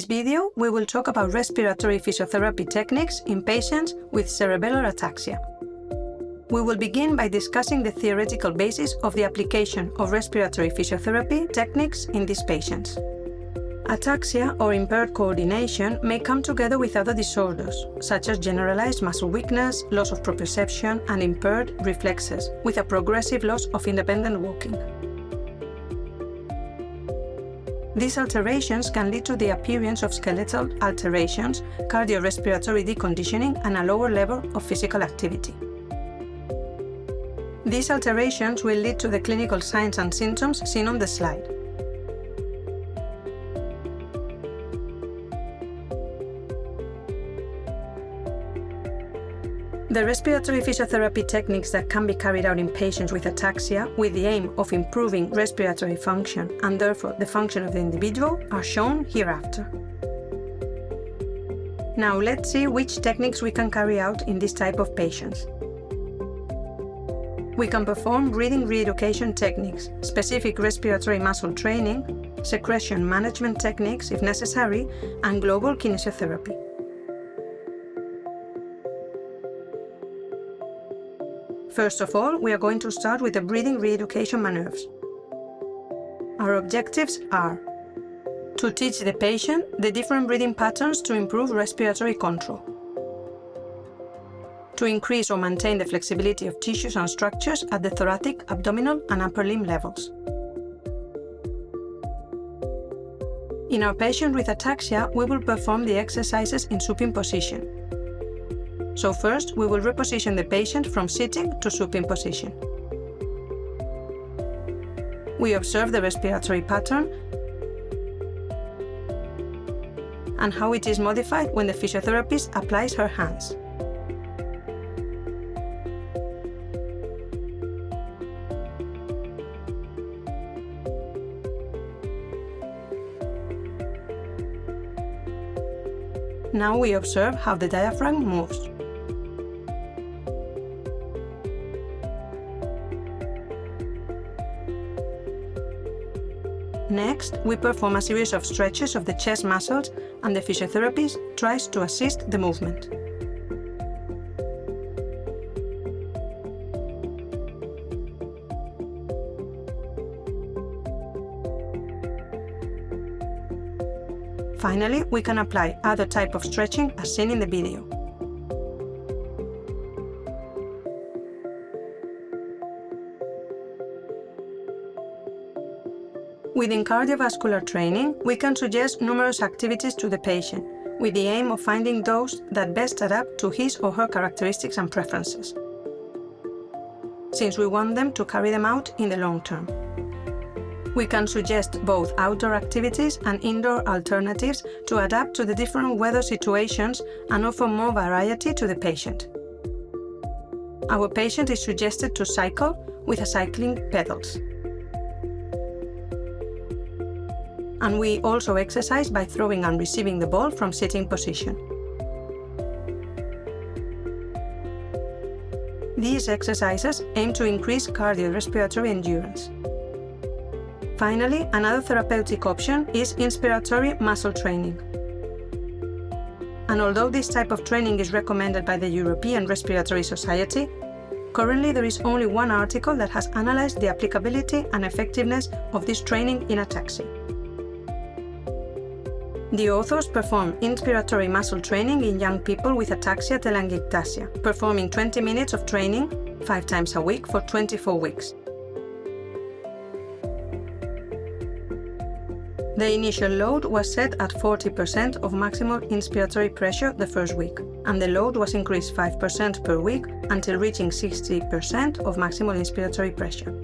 this video, we will talk about respiratory physiotherapy techniques in patients with cerebellar ataxia. We will begin by discussing the theoretical basis of the application of respiratory physiotherapy techniques in these patients. Ataxia or impaired coordination may come together with other disorders, such as generalized muscle weakness, loss of proprioception, and impaired reflexes, with a progressive loss of independent walking. These alterations can lead to the appearance of skeletal alterations, cardiorespiratory deconditioning, and a lower level of physical activity. These alterations will lead to the clinical signs and symptoms seen on the slide. The respiratory physiotherapy techniques that can be carried out in patients with ataxia with the aim of improving respiratory function and therefore the function of the individual are shown hereafter. Now let's see which techniques we can carry out in this type of patients. We can perform breathing reeducation techniques, specific respiratory muscle training, secretion management techniques if necessary, and global kinesiotherapy. First of all, we are going to start with the breathing reeducation maneuvers. Our objectives are to teach the patient the different breathing patterns to improve respiratory control, to increase or maintain the flexibility of tissues and structures at the thoracic, abdominal, and upper limb levels. In our patient with ataxia, we will perform the exercises in supine position. So first, we will reposition the patient from sitting to supine position. We observe the respiratory pattern and how it is modified when the physiotherapist applies her hands. Now we observe how the diaphragm moves. Next, we perform a series of stretches of the chest muscles and the physiotherapist tries to assist the movement. Finally, we can apply other type of stretching as seen in the video. Within cardiovascular training, we can suggest numerous activities to the patient, with the aim of finding those that best adapt to his or her characteristics and preferences, since we want them to carry them out in the long term. We can suggest both outdoor activities and indoor alternatives to adapt to the different weather situations and offer more variety to the patient. Our patient is suggested to cycle with a cycling pedals. And we also exercise by throwing and receiving the ball from sitting position. These exercises aim to increase cardiorespiratory endurance. Finally, another therapeutic option is inspiratory muscle training. And although this type of training is recommended by the European Respiratory Society, currently there is only one article that has analyzed the applicability and effectiveness of this training in ataxia. The authors perform inspiratory muscle training in young people with ataxia telangiectasia, performing 20 minutes of training 5 times a week for 24 weeks. The initial load was set at 40% of maximal inspiratory pressure the first week, and the load was increased 5% per week until reaching 60% of maximal inspiratory pressure.